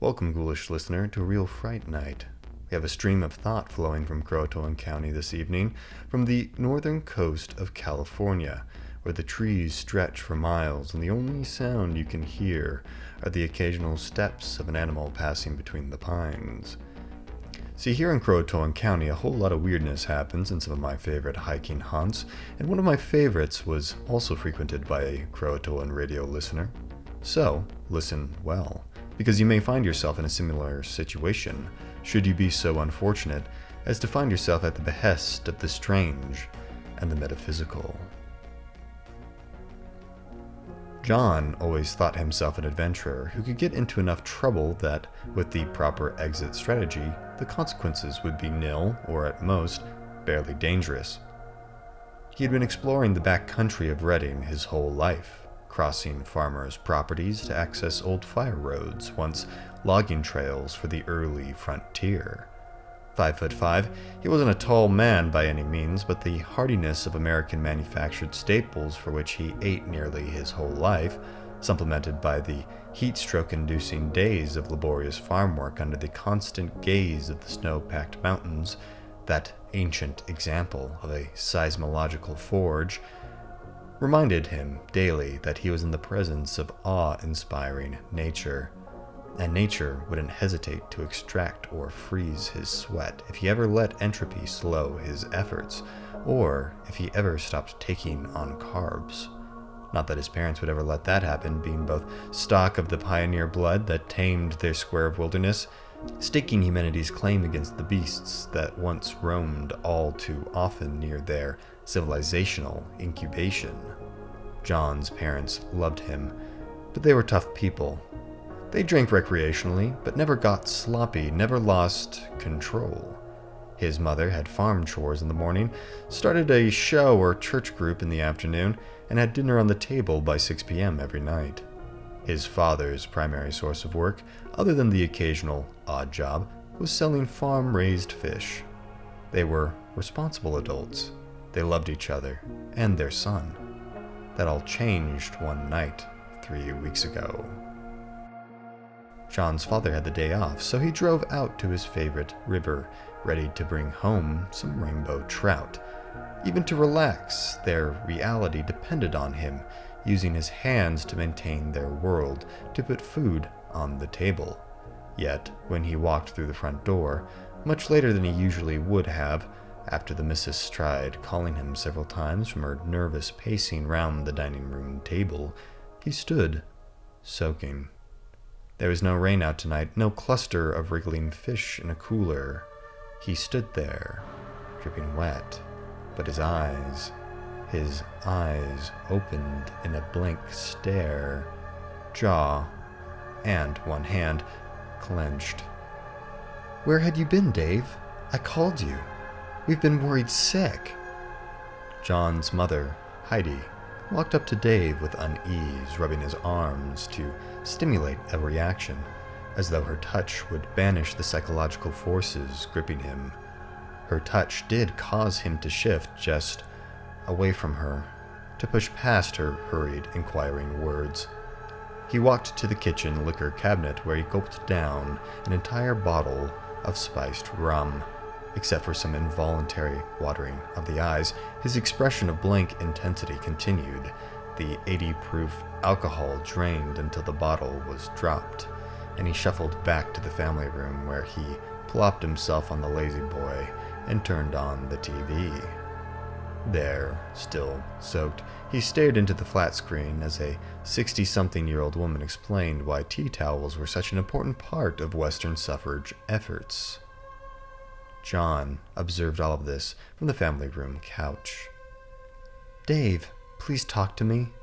Welcome, ghoulish listener, to a real fright night. We have a stream of thought flowing from Croatoan County this evening, from the northern coast of California, where the trees stretch for miles and the only sound you can hear are the occasional steps of an animal passing between the pines. See, here in Croatoan County, a whole lot of weirdness happens in some of my favorite hiking haunts, and one of my favorites was also frequented by a Croatoan Radio listener. So, listen well, because you may find yourself in a similar situation, should you be so unfortunate as to find yourself at the behest of the strange and the metaphysical. John always thought himself an adventurer who could get into enough trouble that, with the proper exit strategy, the consequences would be nil, or at most, barely dangerous. He had been exploring the back country of Redding his whole life, crossing farmers' properties to access old fire roads, once logging trails for the early frontier. 5'5", he wasn't a tall man by any means, but the hardiness of American-manufactured staples for which he ate nearly his whole life, supplemented by the heat-stroke-inducing days of laborious farm work under the constant gaze of the snow-packed mountains, that ancient example of a seismological forge, reminded him daily that he was in the presence of awe-inspiring nature, and nature wouldn't hesitate to extract or freeze his sweat if he ever let entropy slow his efforts, or if he ever stopped taking on carbs. Not that his parents would ever let that happen, being both stock of the pioneer blood that tamed their square of wilderness, staking humanity's claim against the beasts that once roamed all too often near their civilizational incubation. John's parents loved him, but they were tough people. They drank recreationally, but never got sloppy, never lost control. His mother had farm chores in the morning, started a show or church group in the afternoon, and had dinner on the table by 6 p.m. every night. His father's primary source of work, other than the occasional odd job, was selling farm-raised fish. They were responsible adults. They loved each other and their son. That all changed one night 3 weeks ago. John's father had the day off, so he drove out to his favorite river, ready to bring home some rainbow trout. Even to relax, their reality depended on him, using his hands to maintain their world, to put food on the table. Yet, when he walked through the front door, much later than he usually would have, after the missus tried calling him several times from her nervous pacing round the dining room table, he stood, soaking. There was no rain out tonight, no cluster of wriggling fish in a cooler. He stood there, dripping wet, but his eyes opened in a blank stare, jaw and one hand clenched. "Where had you been, Dave? I called you. We've been worried sick." John's mother, Heidi, walked up to Dave with unease, rubbing his arms to stimulate a reaction, as though her touch would banish the psychological forces gripping him. Her touch did cause him to shift just away from her, to push past her hurried, inquiring words. He walked to the kitchen liquor cabinet where he gulped down an entire bottle of spiced rum. Except for some involuntary watering of the eyes, his expression of blank intensity continued. The 80-proof alcohol drained until the bottle was dropped, and he shuffled back to the family room where he plopped himself on the lazy boy and turned on the TV. There, still soaked, he stared into the flat screen as a 60-something-year-old woman explained why tea towels were such an important part of Western suffrage efforts. John observed all of this from the family room couch. "Dave, please talk to me."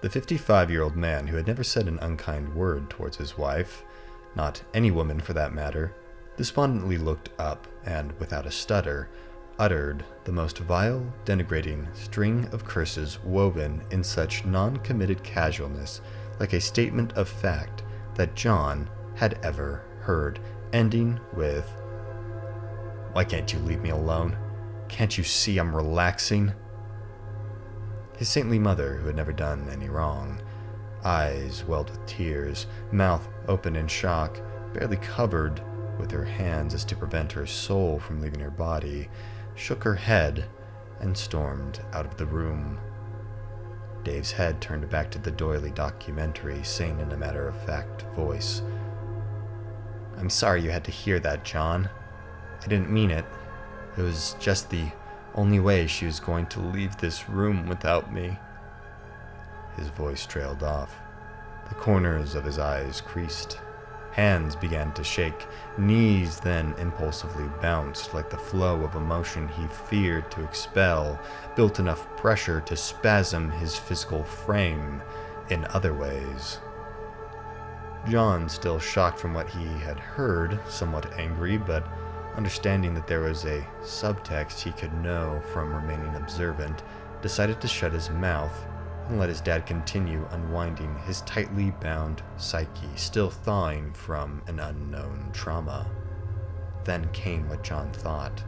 The 55-year-old man, who had never said an unkind word towards his wife, not any woman for that matter, despondently looked up and, without a stutter, uttered the most vile, denigrating string of curses woven in such non-committed casualness, like a statement of fact, that John had ever heard, ending with, "Why can't you leave me alone? Can't you see I'm relaxing?" His saintly mother, who had never done any wrong, eyes welled with tears, mouth open in shock, barely covered with her hands as to prevent her soul from leaving her body, shook her head and stormed out of the room. Dave's head turned back to the doily documentary, saying in a matter-of-fact voice, "I'm sorry you had to hear that, John. I didn't mean it. It was just the only way she was going to leave this room without me." His voice trailed off. The corners of his eyes creased. Hands began to shake. Knees then impulsively bounced like the flow of emotion he feared to expel built enough pressure to spasm his physical frame in other ways. John, still shocked from what he had heard, somewhat angry, but understanding that there was a subtext he could know from remaining observant, decided to shut his mouth and let his dad continue unwinding his tightly bound psyche, still thawing from an unknown trauma. Then came what John thought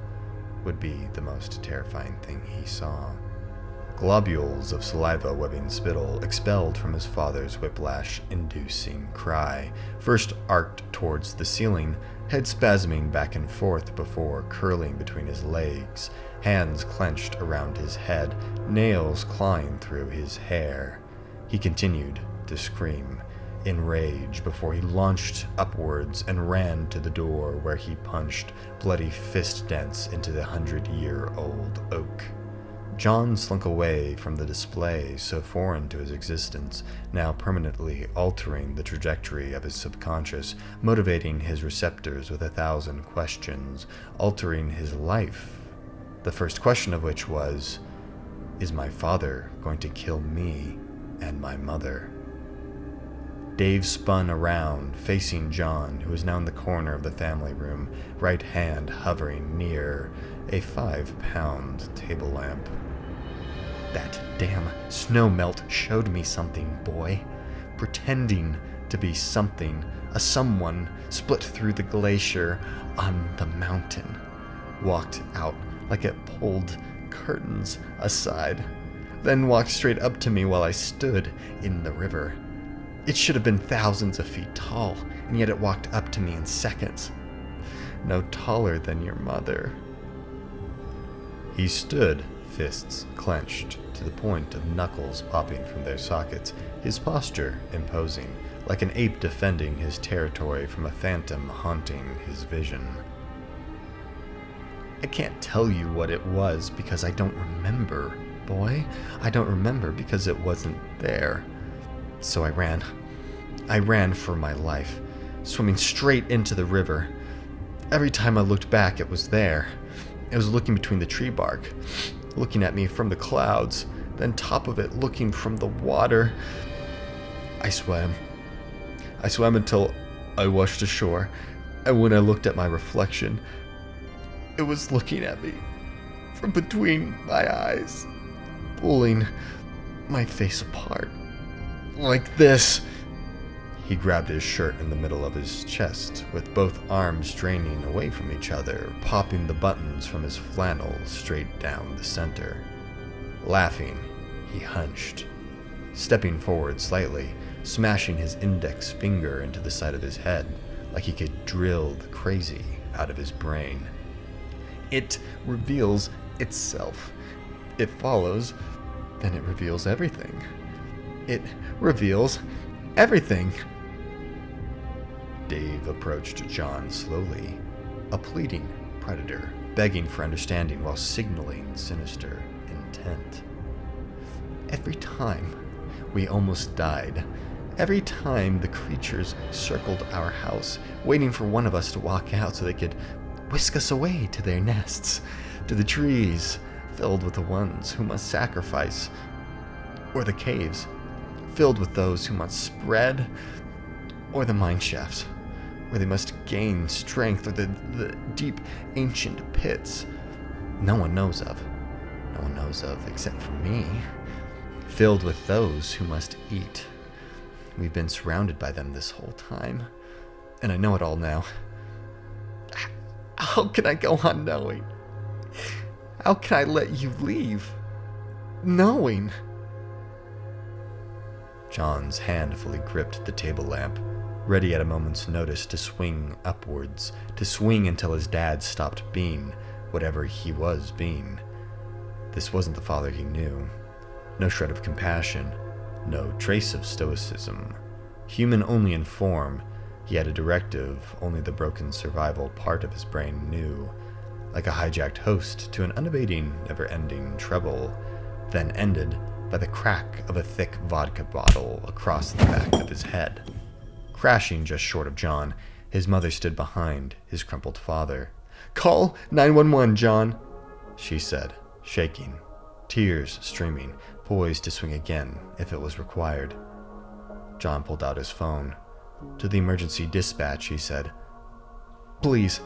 would be the most terrifying thing he saw. Globules of saliva webbing spittle expelled from his father's whiplash-inducing cry, first arced towards the ceiling, head spasming back and forth before curling between his legs, hands clenched around his head, nails clawing through his hair. He continued to scream in rage before he launched upwards and ran to the door, where he punched bloody fist dents into the 100-year-old oak. John slunk away from the display so foreign to his existence, now permanently altering the trajectory of his subconscious, motivating his receptors with 1,000 questions, altering his life. The first question of which was, is my father going to kill me and my mother? Dave spun around, facing John, who was now in the corner of the family room, right hand hovering near a 5-pound table lamp. "That damn snow melt showed me something, boy. Pretending to be something, a someone split through the glacier on the mountain. Walked out like it pulled curtains aside, then walked straight up to me while I stood in the river. It should have been thousands of feet tall, and yet it walked up to me in seconds. No taller than your mother." He stood, fists clenched to the point of knuckles popping from their sockets, his posture imposing, like an ape defending his territory from a phantom haunting his vision. "I can't tell you what it was because I don't remember, boy. I don't remember because it wasn't there. So I ran. I ran for my life, swimming straight into the river. Every time I looked back, it was there. It was looking between the tree bark, looking at me from the clouds, then top of it looking from the water. I swam. I swam until I washed ashore, and when I looked at my reflection, it was looking at me from between my eyes, pulling my face apart. Like this." He grabbed his shirt in the middle of his chest, with both arms straining away from each other, popping the buttons from his flannel straight down the center. Laughing, he hunched, stepping forward slightly, smashing his index finger into the side of his head, like he could drill the crazy out of his brain. "It reveals itself. It follows, then it reveals everything. It reveals everything." Dave approached John slowly, a pleading predator, begging for understanding while signaling sinister intent. "Every time we almost died, every time the creatures circled our house, waiting for one of us to walk out so they could whisk us away to their nests, to the trees filled with the ones who must sacrifice, or the caves filled with those who must spread, or the mine shafts where they must gain strength, or the deep ancient pits no one knows of except for me, filled with those who must eat. We've been surrounded by them this whole time, and I know it all now. How can I go on knowing? How can I let you leave knowing?" John's hand fully gripped the table lamp, ready at a moment's notice to swing upwards, to swing until his dad stopped being whatever he was being. This wasn't the father he knew. No shred of compassion, no trace of stoicism. Human only in form, he had a directive only the broken survival part of his brain knew, like a hijacked host to an unabating, never-ending trouble, then ended by the crack of a thick vodka bottle across the back of his head. Crashing just short of John, his mother stood behind his crumpled father. "Call 911, John," she said, shaking, tears streaming, poised to swing again if it was required. John pulled out his phone. To the emergency dispatch, he said, "Please,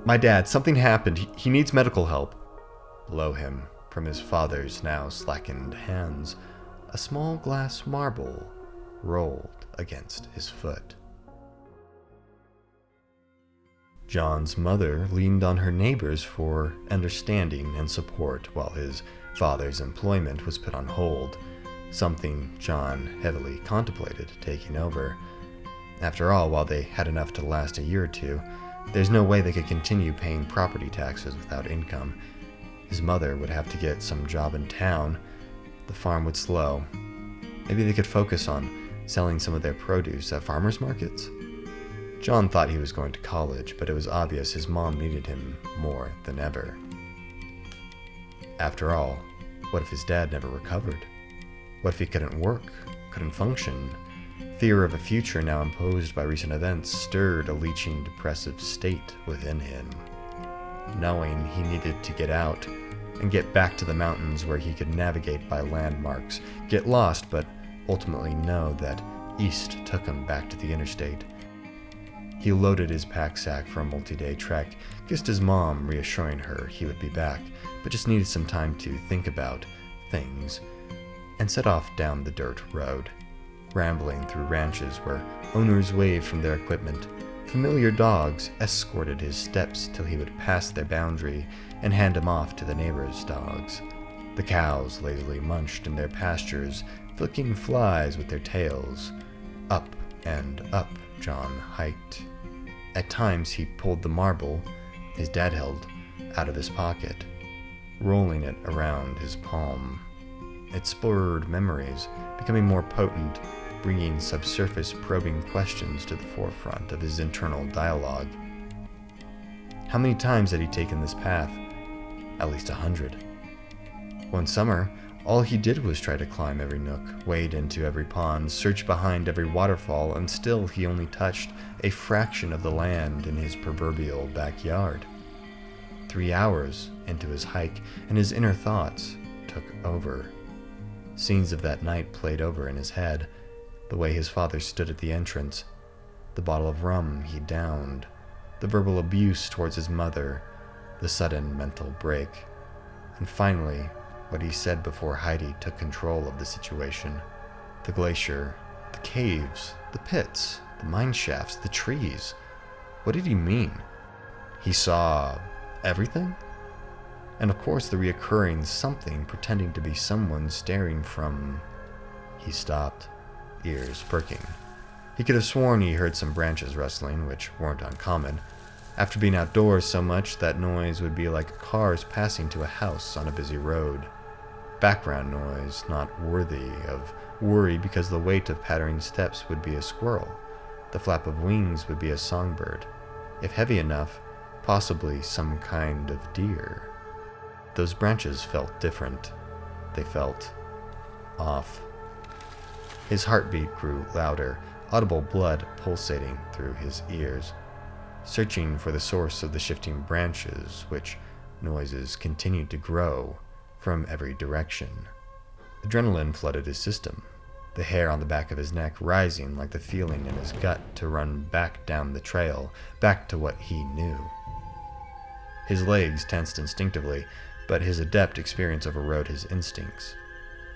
my dad, something happened. He needs medical help." Below him, from his father's now slackened hands, a small glass marble rolled against his foot. John's mother leaned on her neighbors for understanding and support while his father's employment was put on hold, something John heavily contemplated taking over. After all, while they had enough to last a year or two, there's no way they could continue paying property taxes without income. His mother would have to get some job in town. The farm would slow. Maybe they could focus on selling some of their produce at farmers markets. John thought he was going to college, but it was obvious his mom needed him more than ever. After all, what if his dad never recovered? What if he couldn't work, couldn't function? Fear of a future now imposed by recent events stirred a leeching, depressive state within him. Knowing he needed to get out and get back to the mountains where he could navigate by landmarks, get lost, but ultimately know that east took him back to the interstate. He loaded his pack sack for a multi-day trek, kissed his mom, reassuring her he would be back, but just needed some time to think about things, and set off down the dirt road, rambling through ranches where owners waved from their equipment. Familiar dogs escorted his steps till he would pass their boundary and hand him off to the neighbors' dogs. The cows lazily munched in their pastures, flicking flies with their tails. Up and up John hiked. At times he pulled the marble his dad held out of his pocket, rolling it around his palm. It spurred memories, becoming more potent, bringing subsurface probing questions to the forefront of his internal dialogue. How many times had he taken this path? At least 100. One summer, all he did was try to climb every nook, wade into every pond, search behind every waterfall, and still he only touched a fraction of the land in his proverbial backyard. 3 hours into his hike, and his inner thoughts took over. Scenes of that night played over in his head, the way his father stood at the entrance, the bottle of rum he downed, the verbal abuse towards his mother, the sudden mental break, and finally, what he said before Heidi took control of the situation. The glacier, the caves, the pits, the mine shafts, the trees. What did he mean? He saw everything? And of course the reoccurring something pretending to be someone staring from... He stopped, ears perking. He could have sworn he heard some branches rustling, which weren't uncommon. After being outdoors so much, that noise would be like cars passing to a house on a busy road. Background noise not worthy of worry because the weight of pattering steps would be a squirrel. The flap of wings would be a songbird. If heavy enough, possibly some kind of deer. Those branches felt different. They felt off. His heartbeat grew louder, audible blood pulsating through his ears, searching for the source of the shifting branches, which noises continued to grow from every direction. Adrenaline flooded his system, the hair on the back of his neck rising like the feeling in his gut to run back down the trail, back to what he knew. His legs tensed instinctively, but his adept experience overrode his instincts.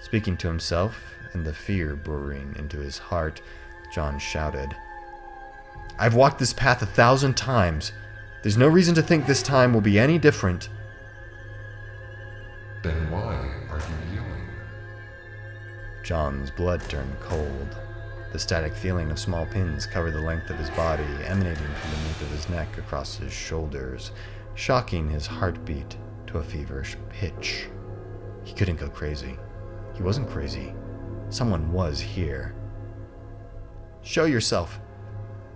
Speaking to himself and the fear burrowing into his heart, John shouted, "I've walked this path 1,000 times. There's no reason to think this time will be any different." Then why are you yelling? John's blood turned cold. The The static feeling of small pins covered the length of his body, emanating from beneath of his neck across his shoulders, shocking his heartbeat to a feverish pitch. He couldn't go crazy. He wasn't crazy. Someone was here. "Show yourself!"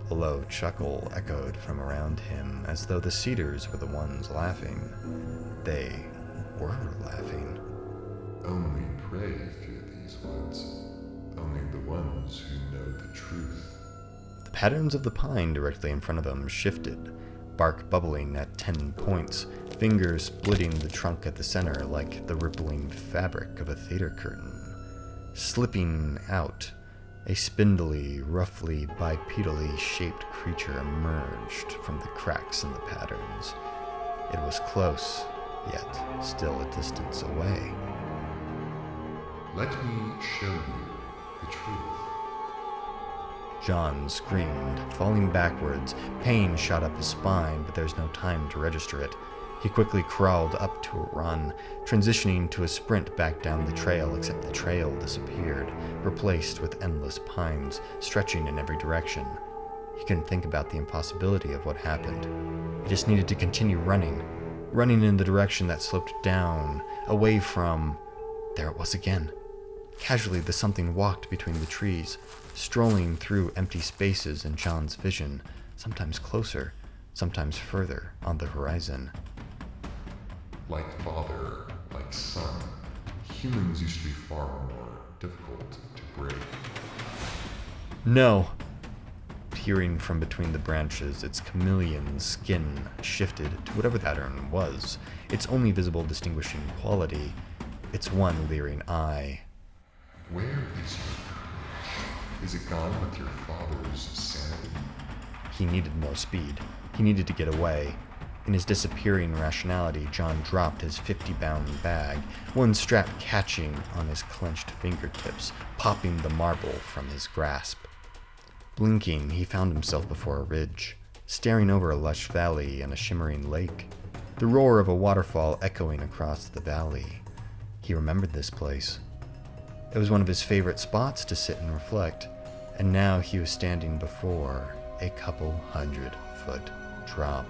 A low chuckle echoed from around him, as though the cedars were the ones laughing. They were laughing. Only prey fear these woods. Only the ones who know the truth. The patterns of the pine directly in front of them shifted, bark bubbling at 10 points, fingers splitting the trunk at the center like the rippling fabric of a theater curtain. Slipping out, a spindly, roughly bipedally shaped creature emerged from the cracks in the patterns. It was close, yet still a distance away. Let me show you the truth. John screamed, falling backwards. Pain shot up his spine, but there's no time to register it. He quickly crawled up to a run, transitioning to a sprint back down the trail, except the trail disappeared, replaced with endless pines, stretching in every direction. He couldn't think about the impossibility of what happened. He just needed to continue running in the direction that sloped down, away from... There it was again. Casually, the something walked between the trees, strolling through empty spaces in John's vision, sometimes closer, sometimes further on the horizon. Like father, like son, humans used to be far more difficult to break. No! Peering from between the branches, its chameleon skin shifted to whatever the pattern was, its only visible distinguishing quality, its one leering eye. Where is your courage? Is it gone with your father's sanity? He needed more speed. He needed to get away. In his disappearing rationality, John dropped his 50-pound bag, one strap catching on his clenched fingertips, popping the marble from his grasp. Blinking, he found himself before a ridge, staring over a lush valley and a shimmering lake, the roar of a waterfall echoing across the valley. He remembered this place. It was one of his favorite spots to sit and reflect, and now he was standing before a couple 100-foot drop.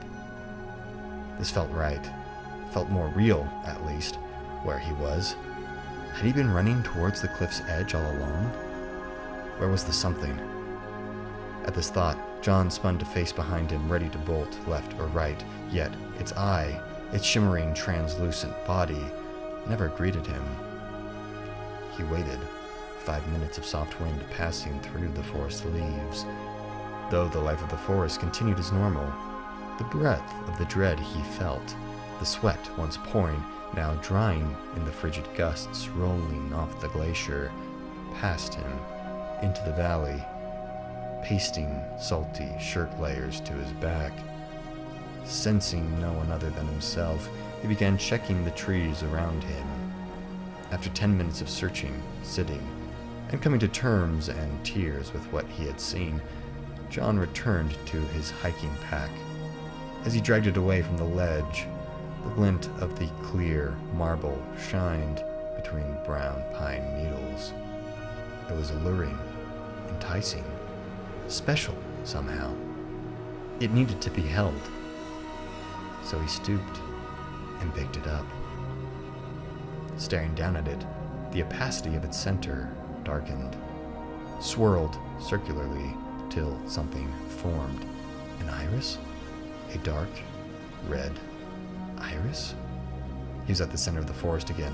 This felt right, felt more real, at least, where he was. Had he been running towards the cliff's edge all along? Where was the something? At this thought, John spun to face behind him, ready to bolt left or right, yet its eye, its shimmering, translucent body, never greeted him. He waited, 5 minutes of soft wind passing through the forest leaves. Though the life of the forest continued as normal, the breath of the dread he felt, the sweat once pouring, now drying in the frigid gusts rolling off the glacier, past him, into the valley, pasting salty shirt layers to his back. Sensing no one other than himself, he began checking the trees around him. After 10 minutes of searching, sitting, and coming to terms and tears with what he had seen, John returned to his hiking pack. As he dragged it away from the ledge, the glint of the clear marble shined between brown pine needles. It was alluring, enticing, special somehow. It needed to be held. So he stooped and picked it up. Staring down at it, the opacity of its center darkened, swirled circularly till something formed. An iris? A dark, red iris? He was at the center of the forest again,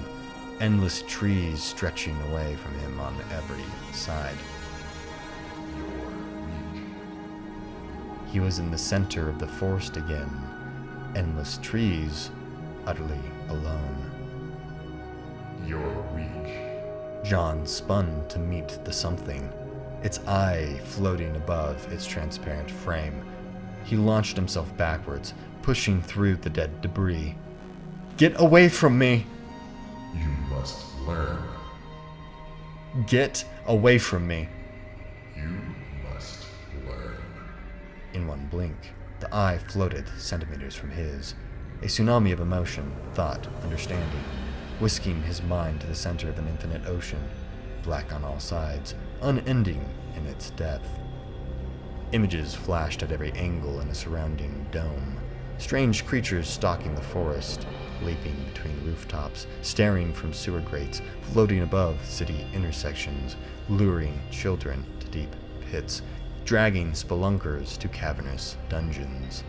endless trees stretching away from him on every side. He was in the center of the forest again, endless trees, utterly alone. You're weak. John spun to meet the something, its eye floating above its transparent frame. He launched himself backwards, pushing through the dead debris. "Get away from me!" You must learn. "Get away from me!" You must learn. In one blink, the eye floated centimeters from his, a tsunami of emotion, thought, understanding, whisking his mind to the center of an infinite ocean, black on all sides, unending in its depth. Images flashed at every angle in a surrounding dome. Strange creatures stalking the forest, leaping between rooftops, staring from sewer grates, floating above city intersections, luring children to deep pits, dragging spelunkers to cavernous dungeons.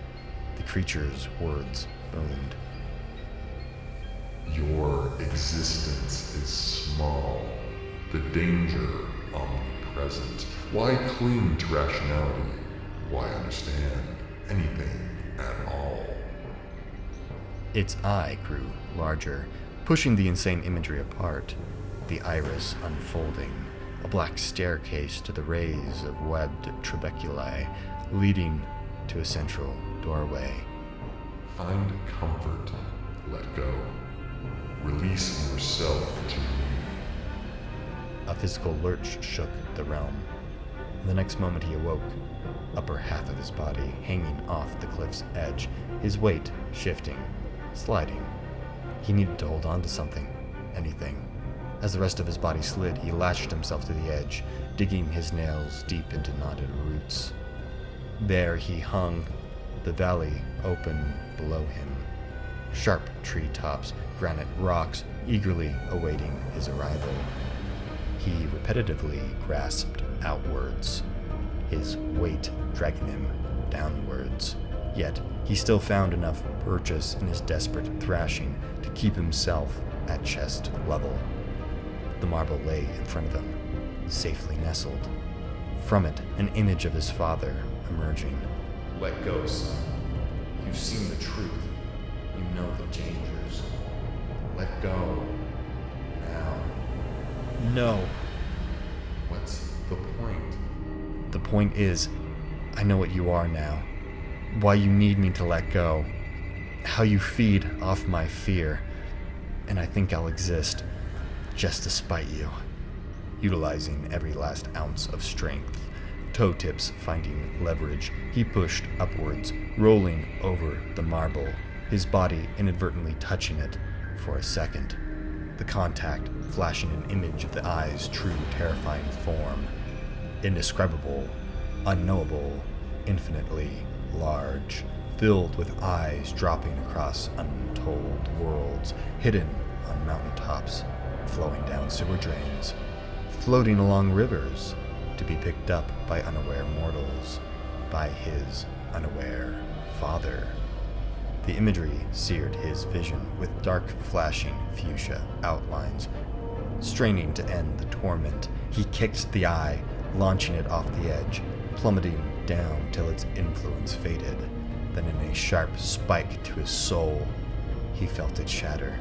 The creature's words boomed. Your existence is small, the danger omnipresent. Why cling to rationality? Why understand anything at all? Its eye grew larger, pushing the insane imagery apart, the iris unfolding, a black staircase to the rays of webbed trabeculae leading to a central doorway. Find comfort, let go. Release yourself to me. A physical lurch shook the realm. The next moment he awoke, upper half of his body hanging off the cliff's edge, his weight shifting, sliding. He needed to hold on to something, anything. As the rest of his body slid, he lashed himself to the edge, digging his nails deep into knotted roots. There he hung, the valley open below him. Sharp tree tops, granite rocks, eagerly awaiting his arrival. He repetitively grasped outwards, his weight dragging him downwards. Yet he still found enough purchase in his desperate thrashing to keep himself at chest level. The marble lay in front of him, safely nestled. From it, an image of his father emerging. Let go, son. You've seen the truth. You know the dangers. Let go. Now. No. What's the point? The point is, I know what you are now. Why you need me to let go. How you feed off my fear. And I think I'll exist, just to spite you. Utilizing every last ounce of strength, toe tips finding leverage, he pushed upwards, rolling over the marble, his body inadvertently touching it for a second. The contact flashing an image of the eye's true terrifying form. Indescribable, unknowable, infinitely large, filled with eyes dropping across untold worlds, hidden on mountaintops, flowing down sewer drains, floating along rivers, to be picked up by unaware mortals, by his unaware father. The imagery seared his vision with dark flashing fuchsia outlines. Straining to end the torment, he kicked the eye, launching it off the edge, plummeting down till its influence faded. Then in a sharp spike to his soul, he felt it shatter,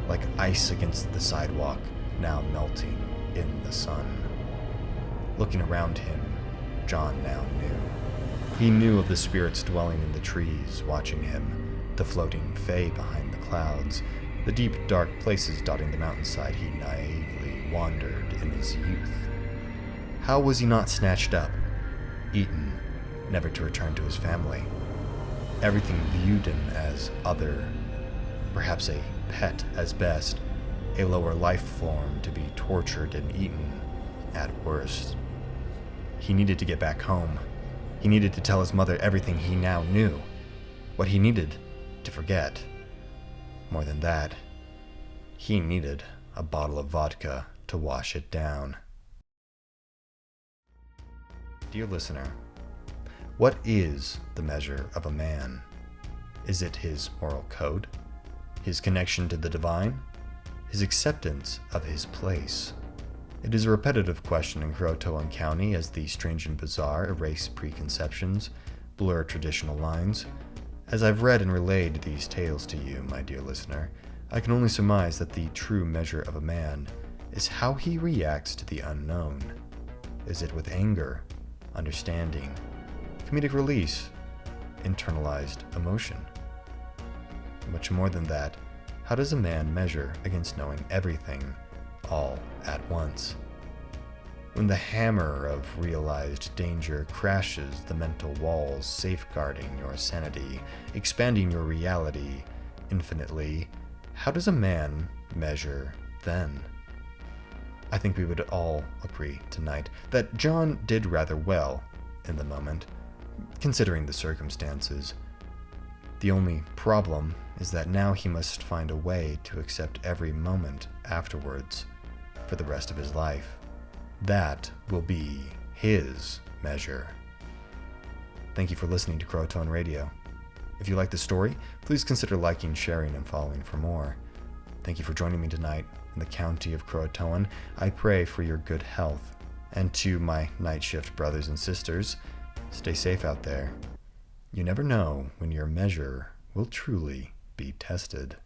like ice against the sidewalk, now melting in the sun. Looking around him, John now knew. He knew of the spirits dwelling in the trees, watching him, the floating fae behind the clouds, the deep dark places dotting the mountainside he naively wandered in his youth. How was he not snatched up, eaten, never to return to his family? Everything viewed him as other, perhaps a pet as best, a lower life form to be tortured and eaten at worst. He needed to get back home. He needed to tell his mother everything he now knew, what he needed to forget. More than that, he needed a bottle of vodka to wash it down. Dear listener, what is the measure of a man? Is it his moral code? His connection to the divine? His acceptance of his place? It is a repetitive question in Croatoan County as the strange and bizarre erase preconceptions, blur traditional lines. As I've read and relayed these tales to you, my dear listener, I can only surmise that the true measure of a man is how he reacts to the unknown. Is it with anger, understanding, comedic release, internalized emotion? Much more than that, how does a man measure against knowing everything, all at once? When the hammer of realized danger crashes the mental walls safeguarding your sanity, expanding your reality infinitely, how does a man measure then? I think we would all agree tonight that John did rather well in the moment, considering the circumstances. The only problem is that now he must find a way to accept every moment afterwards for the rest of his life. That will be his measure. Thank you for listening to Croatoan Radio. If you like the story, please consider liking, sharing, and following for more. Thank you for joining me tonight in the County of Croatoan. I pray for your good health. And to my night shift brothers and sisters, stay safe out there. You never know when your measure will truly be tested.